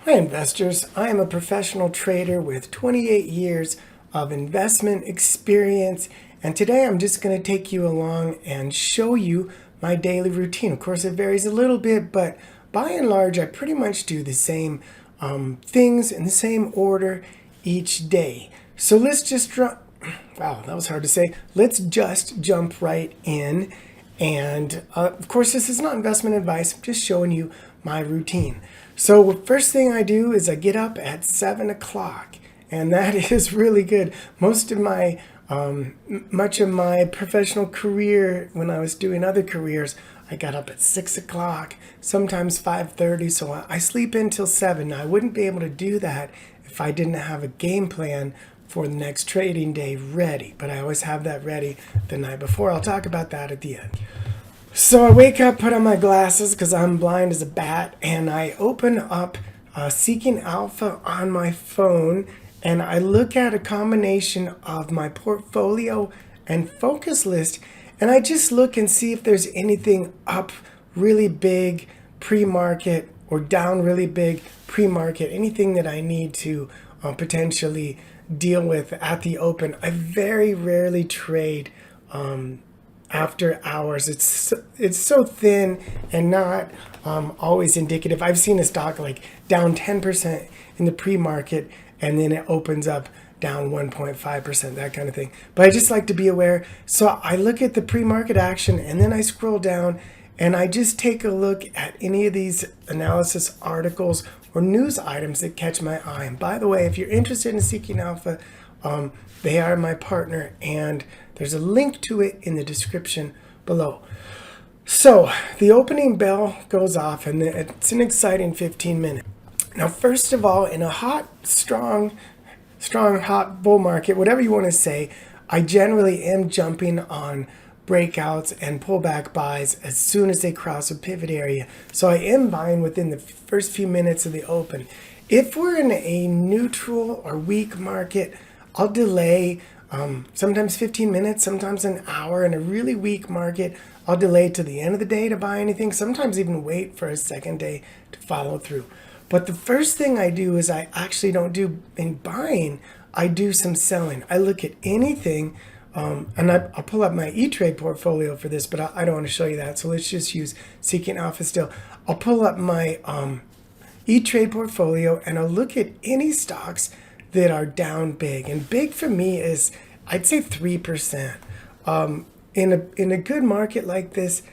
Hi investors, I am a professional trader with 28 years of investment experience, and today I'm just going to take you along and show you my daily routine. Of course it varies a little bit, but by and large I pretty much do the same things in the same order each day. So let's just wow, that was hard to say. Let's just jump right in, and of course this is not investment advice, I'm just showing you my routine. So first thing I do is I get up at 7 o'clock, and that is really good. Much of my professional career, when I was doing other careers, I got up at 6 o'clock, sometimes 5:30, so I sleep until 7. Now, I wouldn't be able to do that if I didn't have a game plan for the next trading day ready, but I always have that ready the night before. I'll talk about that at the end. So I wake up, put on my glasses because I'm blind as a bat, and I open up Seeking Alpha on my phone, and I look at a combination of my portfolio and focus list, and I just look and see if there's anything up really big pre-market or down really big pre-market, anything that I need to potentially deal with at the open. I very rarely trade after hours. It's so thin and not always indicative. I've seen a stock like down 10% in the pre-market and then it opens up down 1.5%, that kind of thing. But I just like to be aware. So I look at the pre-market action and then I scroll down and I just take a look at any of these analysis articles or news items that catch my eye. And by the way, if you're interested in Seeking Alpha, they are my partner, and there's a link to it in the description below. So the opening bell goes off, and it's an exciting 15 minutes. Now, first of all, in a hot, strong, hot bull market, whatever you want to say, I generally am jumping on breakouts and pullback buys as soon as they cross a pivot area. So I am buying within the first few minutes of the open. If we're in a neutral or weak market, I'll delay sometimes 15 minutes, sometimes an hour. In a really weak market, I'll delay to the end of the day to buy anything, sometimes even wait for a second day to follow through. But the first thing I do is I actually don't do any buying, I do some selling. I look at anything, and I'll pull up my E-Trade portfolio for this, but I don't want to show you that, so let's just use Seeking Alpha still. I'll pull up my E-Trade portfolio and I'll look at any stocks that are down big, and big for me is, I'd say 3%. In a good market like this,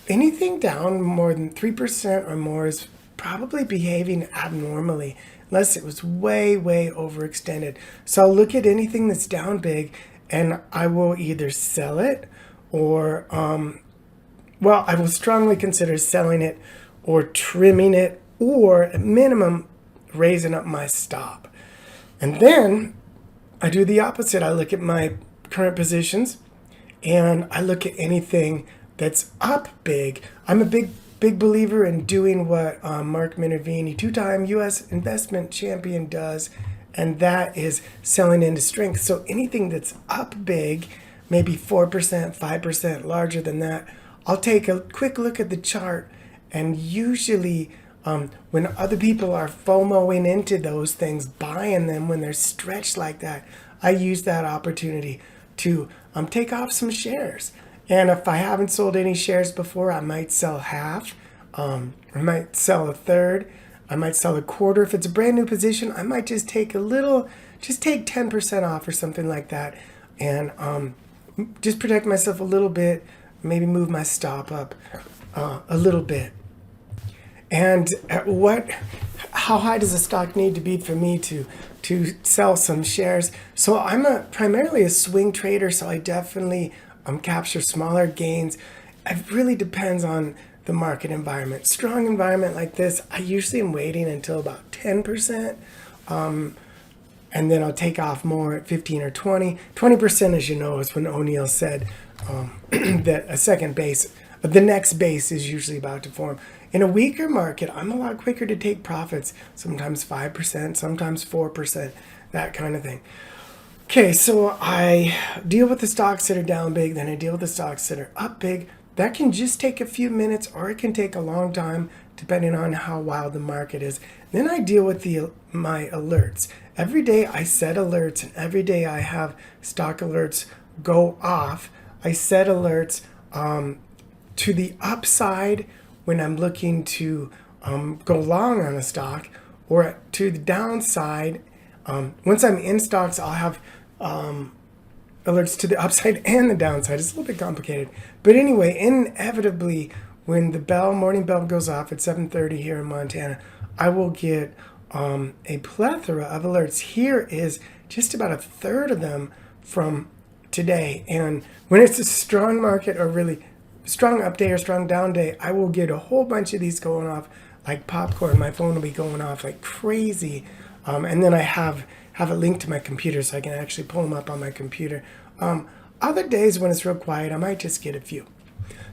anything down more than 3% or more is probably behaving abnormally, unless it was way overextended. So I'll look at anything that's down big, and I will either sell it or, well, I will strongly consider selling it or trimming it, or at minimum raising up my stop. And then I do the opposite. I look at my current positions and I look at anything that's up big. I'm a big believer in doing what Mark Minervini, two-time U.S. investment champion, does, and that is selling into strength. So anything that's up big, maybe 4%, 5% larger than that, I'll take a quick look at the chart, and usually when other people are FOMOing into those things, buying them when they're stretched like that, I use that opportunity to take off some shares. And if I haven't sold any shares before, I might sell half, I might sell a third, I might sell a quarter. If it's a brand new position, I might just take 10% off or something like that, and just protect myself a little bit, maybe move my stop up a little bit. And how high does a stock need to be for me to sell some shares? So I'm primarily a swing trader, so I definitely capture smaller gains. It really depends on the market environment. Strong environment like this, I usually am waiting until about 10%, and then I'll take off more at 15 or 20. 20%, as you know, is when O'Neill said that the next base is usually about to form. In a weaker market, I'm a lot quicker to take profits, sometimes 5%, sometimes 4%, that kind of thing. Okay, so I deal with the stocks that are down big, then I deal with the stocks that are up big. That can just take a few minutes, or it can take a long time to depending on how wild the market is. Then I deal with my alerts. Every day I set alerts, and every day I have stock alerts go off. I set alerts to the upside when I'm looking to go long on a stock, or to the downside. Once I'm in stocks, I'll have alerts to the upside and the downside. It's a little bit complicated. But anyway, inevitably, when the morning bell goes off at 7:30 here in Montana, I will get a plethora of alerts. Here is just about a third of them from today. And when it's a strong market or really strong up day or strong down day, I will get a whole bunch of these going off like popcorn. My phone will be going off like crazy. And then I have it linked to my computer so I can actually pull them up on my computer. Other days when it's real quiet, I might just get a few.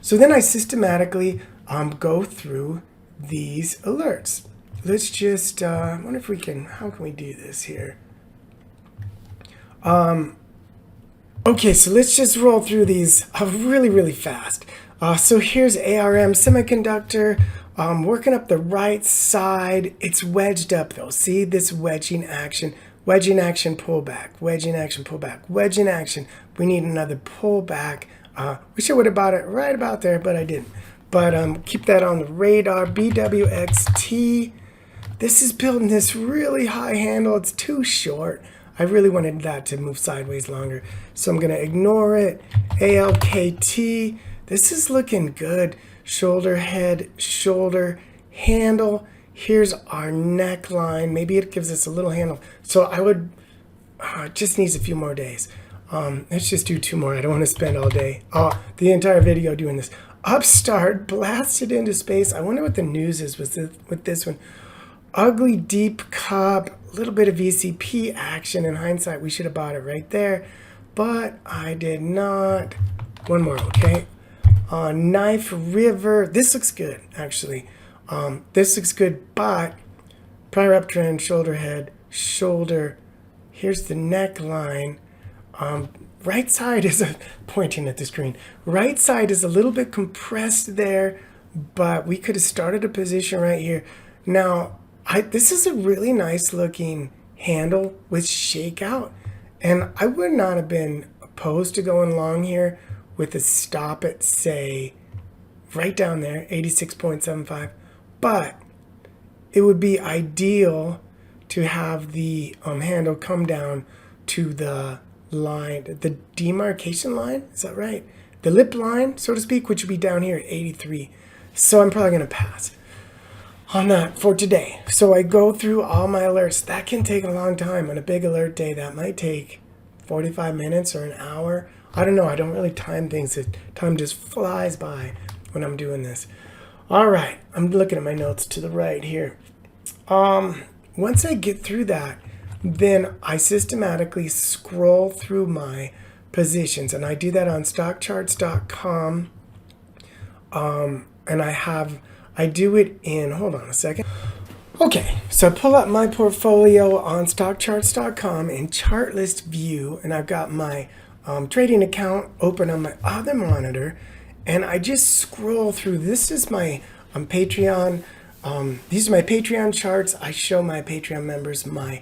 So then I systematically go through these alerts. Let's just, I wonder if how can we do this here? Okay, so let's just roll through these really, really fast. So here's ARM Semiconductor, working up the right side. It's wedged up though. See this wedging action, pullback, wedging action, pullback, wedging action. We need another pullback. Wish I would have bought it right about there, but I didn't. But keep that on the radar. BWXT. This is building this really high handle. It's too short. I really wanted that to move sideways longer, so I'm going to ignore it. ALKT. This is looking good. Shoulder, head, shoulder, handle. Here's our neckline. Maybe it gives us a little handle. So I would, it just needs a few more days. Let's just do 2 more. I don't want to spend all day, the entire video doing this. Upstart blasted into space. I wonder what the news is with this one. Ugly deep cup, a little bit of VCP action. In hindsight, we should have bought it right there, but I did not. One more, okay? Knife River. This looks good, actually. This looks good, but prior uptrend, shoulder, head, shoulder. Here's the neckline. Right side is pointing at the screen. Right side is a little bit compressed there, but we could have started a position right here. Now, this is a really nice looking handle with shakeout, and I would not have been opposed to going long here with a stop at, say, right down there, 86.75. But it would be ideal to have the handle come down to the line, the demarcation line, is that right? The lip line, so to speak, which would be down here at 83. So I'm probably going to pass on that for today. So I go through all my alerts. That can take a long time. On a big alert day, that might take 45 minutes or an hour. I don't know. I don't really time things. Time just flies by when I'm doing this. All right. I'm looking at my notes to the right here. Once I get through that, then I systematically scroll through my positions, and I do that on stockcharts.com. And I do it in, hold on a second. Okay, so I pull up my portfolio on stockcharts.com in chart list view, and I've got my trading account open on my other monitor, and I just scroll through. This is my Patreon. These are my Patreon charts. I show my Patreon members my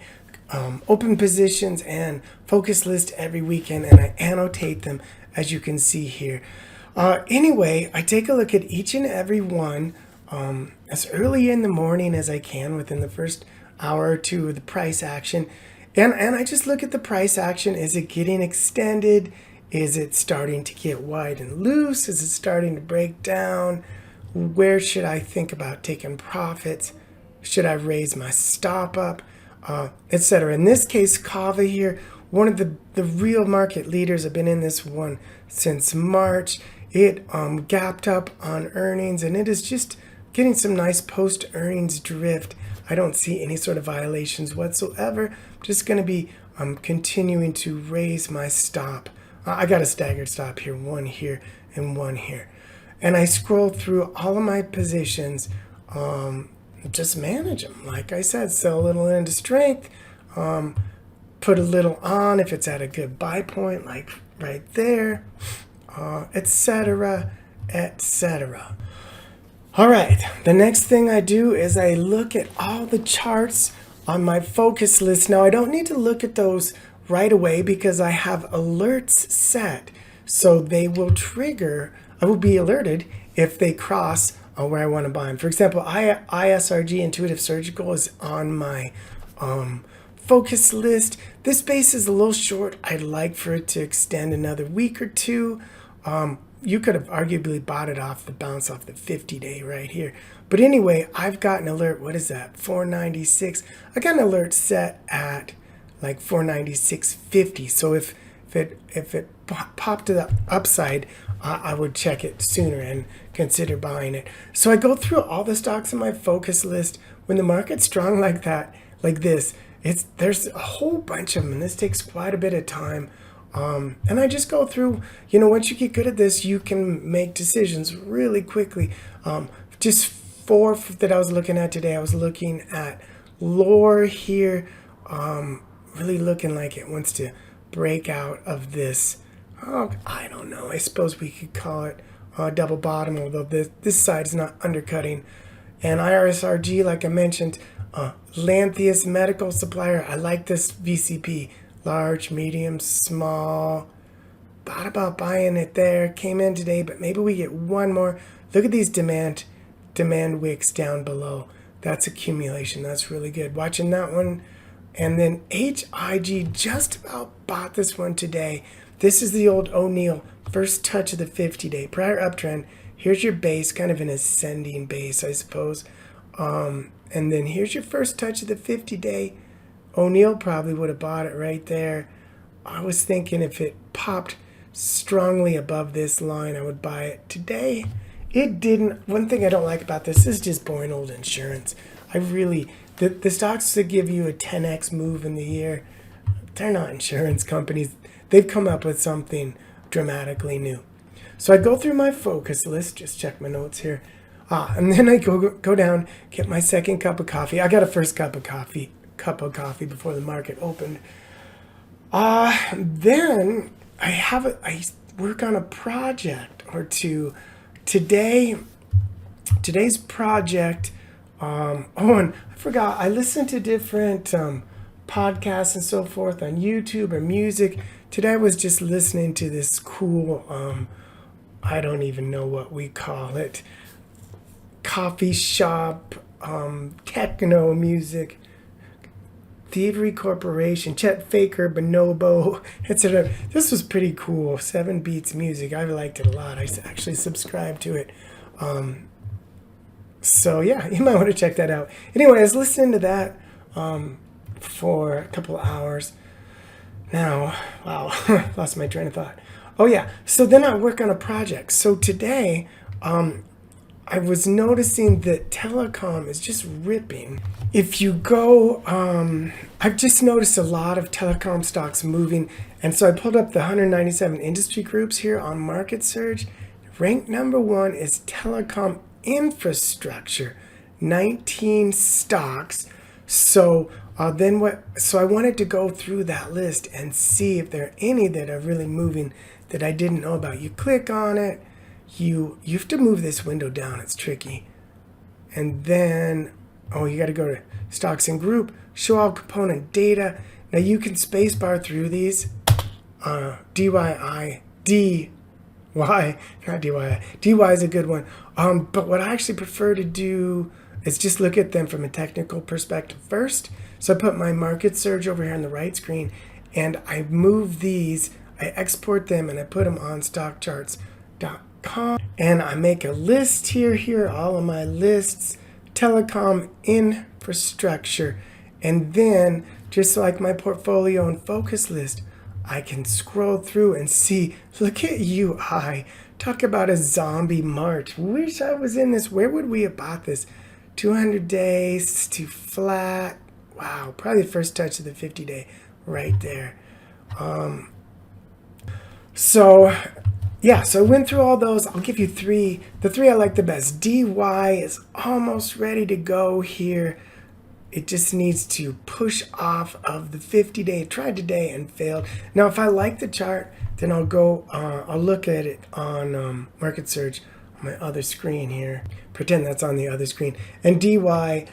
open positions and focus list every weekend, and I annotate them, as you can see here. Anyway, I take a look at each and every one as early in the morning as I can within the first hour or two of the price action. And I just look at the price action. Is it getting extended? Is it starting to get wide and loose? Is it starting to break down? Where should I think about taking profits? Should I raise my stop up? Etc. In this case, Kava here, one of the real market leaders. Have been in this one since March. It gapped up on earnings, and it is just getting some nice post-earnings drift. I don't see any sort of violations whatsoever. I'm just going to be continuing to raise my stop. I got a staggered stop here, one here and one here. And I scroll through all of my positions, just manage them. Like I said, sell a little into strength, put a little on if it's at a good buy point, like right there, etc., etc. All right, the next thing I do is I look at all the charts on my focus list. Now I don't need to look at those right away because I have alerts set. So they will trigger, I will be alerted if they cross where I want to buy them. For example, ISRG Intuitive Surgical is on my focus list. This base is a little short. I'd like for it to extend another week or two. You could have arguably bought it off the bounce off the 50-day right here. But anyway, I've got an alert. What is that? 496. I got an alert set at like 496.50. So if it popped to the upside, I would check it sooner and consider buying it. So I go through all the stocks in my focus list. When the market's strong like that, like this, there's a whole bunch of them, and this takes quite a bit of time. And I just go through, once you get good at this, you can make decisions really quickly. Just four that I was looking at today. I was looking at Lore here, really looking like it wants to break out of this. I don't know. I suppose we could call it double bottom, although this side is not undercutting. And IRSRG, like I mentioned, Lantheus Medical Supplier. I like this VCP. Large, medium, small. Thought about buying it there. Came in today, but maybe we get one more. Look at these demand wicks down below. That's accumulation. That's really good. Watching that one. And then HIG just about bought this one today. This is the old O'Neill. First touch of the 50-day. Prior uptrend. Here's your base, kind of an ascending base, I suppose. And then here's your first touch of the 50-day. O'Neill probably would have bought it right there. I was thinking if it popped strongly above this line, I would buy it. Today, it didn't. One thing I don't like about this is just boring old insurance. The stocks that give you a 10x move in the year, they're not insurance companies. They've come up with something dramatically new. So I go through my focus list, just check my notes here. And then I go down, get my second cup of coffee. I got a first cup of coffee before the market opened. Then I work on a project or two. Today's project, and I forgot, I listen to different podcasts and so forth on YouTube or music. Today I was just listening to this cool, I don't even know what we call it, coffee shop, techno music, Thievery Corporation, 𝗕𝙁𝙁 Bonobo, etc. This was pretty cool. 7 Beats music. I liked it a lot. I actually subscribed to it. So yeah, you might want to check that out. Anyway, I was listening to that for a couple of hours. Now, wow, lost my train of thought. Oh yeah, so then I work on a project. So today, I was noticing that telecom is just ripping. If you go, I've just noticed a lot of telecom stocks moving. And so I pulled up the 197 industry groups here on Market Surge. Ranked number 1 is telecom infrastructure, 19 stocks. So so I wanted to go through that list and see if there are any that are really moving that I didn't know about. You click on it. You have to move this window down. It's tricky. And then, you got to go to stocks and group, show all component data. Now you can spacebar through these. DY, not DY. DY is a good one. But what I actually prefer to do is just look at them from a technical perspective first. So I put my Market Surge over here on the right screen, and I move these, I export them, and I put them on stockcharts.com. And I make a list here, all of my lists, telecom infrastructure. And then, just like my portfolio and focus list, I can scroll through and see, look at UI. Talk about a zombie March. Wish I was in this. Where would we have bought this? 200 days to flat. Wow, probably the first touch of the 50-day right there. So I went through all those. I'll give you 3. The 3 I like the best. DY is almost ready to go here. It just needs to push off of the 50-day. Tried today and failed. Now, if I like the chart, then I'll look at it on Market Surge my other screen here. Pretend that's on the other screen. And DY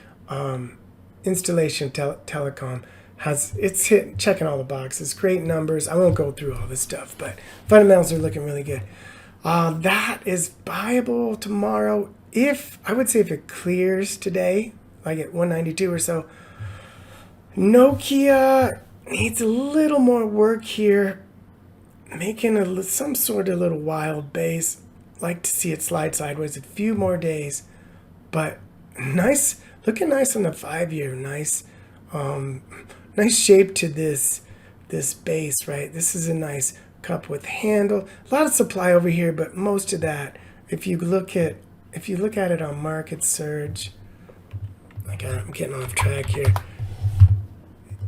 installation telecom it's checking all the boxes. Great numbers. I won't go through all this stuff, but fundamentals are looking really good. That is buyable tomorrow. I would say if it clears today, like at 192 or so. Nokia needs a little more work here, making some sort of little wild base. Like to see it slide sideways a few more days, but nice, looking nice on the 5-year. Nice shape to this base, right? This is a nice cup with handle. A lot of supply over here, but most of that, if you look at it on market surge, I'm getting off track here.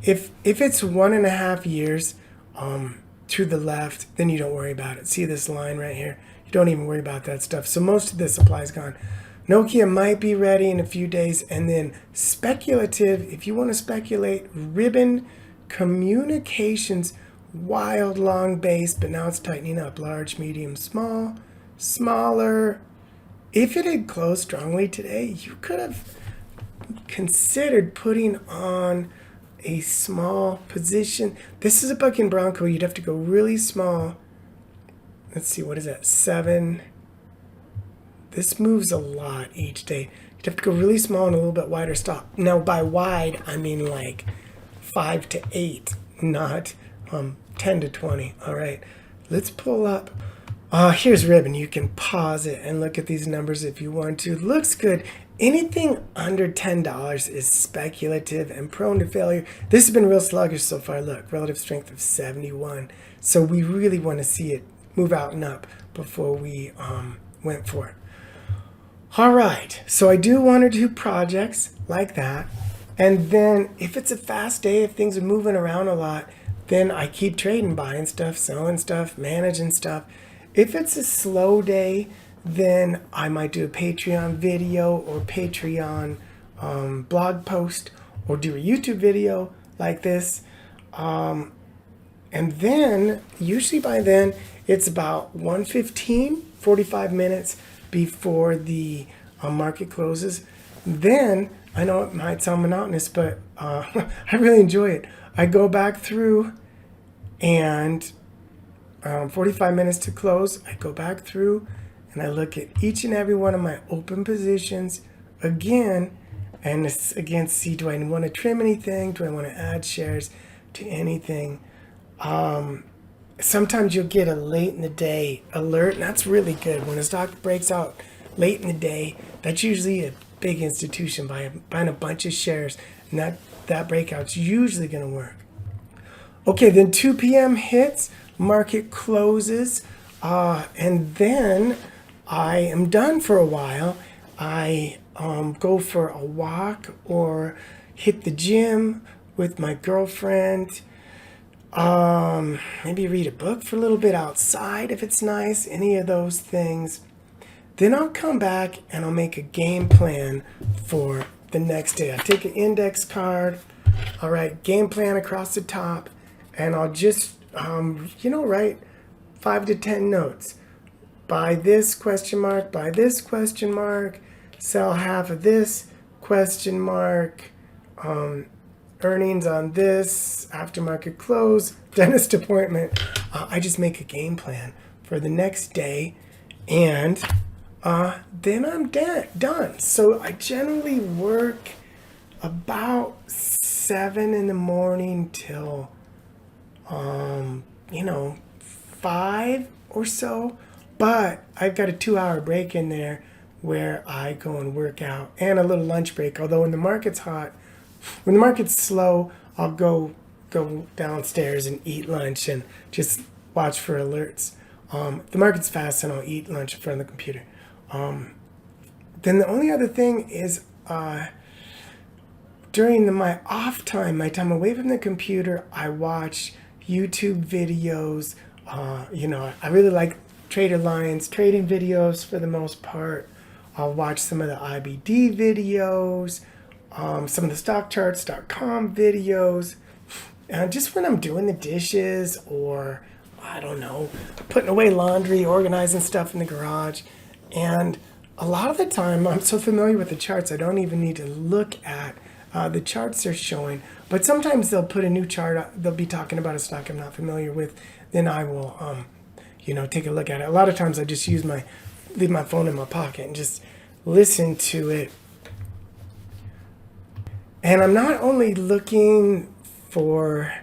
If it's 1.5 years to the left, then you don't worry about it. See this line right here? You don't even worry about that stuff. So most of the supply is gone. Nokia might be ready in a few days. And then speculative, if you want to speculate, Ribbon Communications, wild long base, but now it's tightening up. Large, medium, small, smaller. If it had closed strongly today, you could have considered putting on a small position. This is a bucking Bronco. You'd have to go really small. Let's see, what is that? 7. This moves a lot each day. You'd have to go really small and a little bit wider stop. Now, by wide, I mean like 5 to 8, not 10 to 20. All right, let's pull up. Here's Ribbon. You can pause it and look at these numbers if you want to. Looks good. Anything under $10 is speculative and prone to failure. This has been real sluggish so far. Look, relative strength of 71. So we really want to see it move out and up before we went for it. All right, so I do 1 or 2 projects like that. And then if it's a fast day, if things are moving around a lot, then I keep trading, buying stuff, selling stuff, managing stuff. If it's a slow day, then I might do a Patreon video or Patreon blog post, or do a YouTube video like this. And then, usually by then, it's about 1:15, 45 minutes before the market closes. Then, I know it might sound monotonous, but I really enjoy it. I go back through and 45 minutes to close, I go back through and I look at each and every one of my open positions again, and again, see, do I want to trim anything? Do I want to add shares to anything? Sometimes you'll get a late in the day alert, and that's really good. When a stock breaks out late in the day, that's usually a big institution buying a bunch of shares, and that breakout's usually going to work. Okay, then 2 p.m. hits, market closes, and then I am done for a while. I go for a walk or hit the gym with my girlfriend. Maybe read a book for a little bit outside if it's nice, any of those things. Then I'll come back and I'll make a game plan for the next day. I take an index card, all right, game plan across the top, and I'll just, write 5 to 10 notes. Buy this question mark, buy this question mark, sell half of this question mark, earnings on this, aftermarket close, dentist appointment. I just make a game plan for the next day, and then I'm done. So I generally work about 7 in the morning till 5 or so, but I've got a 2-hour break in there where I go and work out, and a little lunch break. Although when the market's hot, when the market's slow, I'll go downstairs and eat lunch and just watch for alerts. If the market's fast, and I'll eat lunch in front of the computer. Then the only other thing is during my off time, my time away from the computer, I watch YouTube videos. I really like Trader Lion's trading videos for the most part. I'll watch some of the IBD videos, some of the stockcharts.com videos. Just when I'm doing the dishes, or I don't know, putting away laundry, organizing stuff in the garage. And a lot of the time, I'm so familiar with the charts, I don't even need to look at the charts they're showing. But sometimes they'll put a new chart, they'll be talking about a stock I'm not familiar with, then I will, take a look at it. A lot of times I just leave my phone in my pocket and just listen to it. And I'm not only looking for,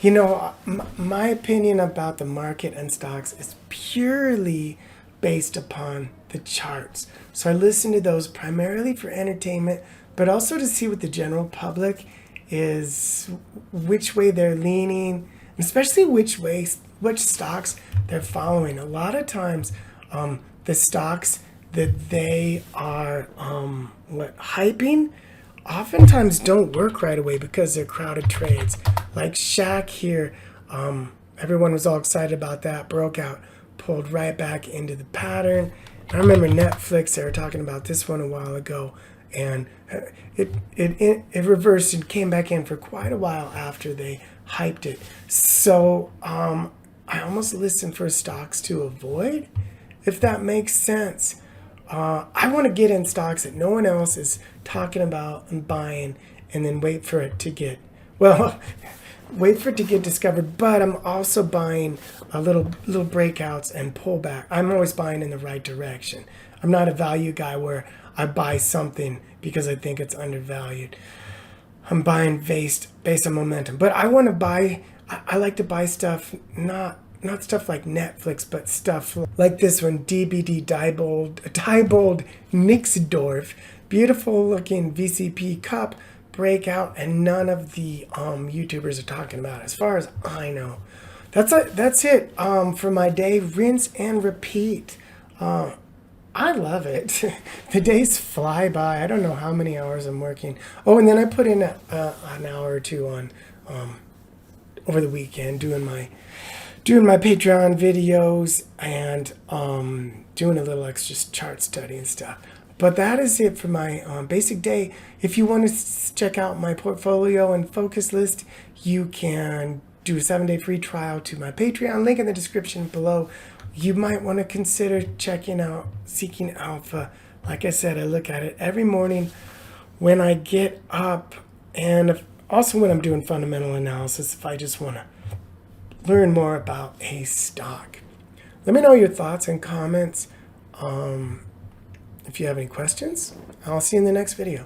my opinion about the market and stocks is purely based upon the charts. So I listen to those primarily for entertainment, but also to see what the general public is, which way they're leaning, and especially which stocks they're following. A lot of times, the stocks that they are hyping oftentimes don't work right away because they're crowded trades. Like Shaq here, everyone was all excited about that, broke out, pulled right back into the pattern. I remember Netflix, they were talking about this one a while ago, and it reversed and came back in for quite a while after they hyped it. So I almost listen for stocks to avoid, if that makes sense. I want to get in stocks that no one else is talking about and buying, and then wait for it to get discovered. But I'm also buying a little breakouts and pullback. I'm always buying in the right direction. I'm not a value guy where I buy something because I think it's undervalued. I'm buying based on momentum. But I want to buy. I like to buy stuff not stuff like Netflix, but stuff like this one, DBD Diebold Nixdorf, beautiful looking VCP cup breakout, and none of the YouTubers are talking about it, as far as I know. That's it for my day. Rinse and repeat. I love it. The days fly by. I don't know how many hours I'm working. Oh, and then I put in an hour or two on over the weekend doing my Patreon videos and doing a little extra chart study and stuff. But that is it for my basic day. If you want to check out my portfolio and focus list, you can do a 7-day free trial to my Patreon, link in the description below. You might want to consider checking out Seeking Alpha. Like I said, I look at it every morning when I get up, and also when I'm doing fundamental analysis, if I just want to learn more about a stock. Let me know your thoughts and comments. If you have any questions, I'll see you in the next video.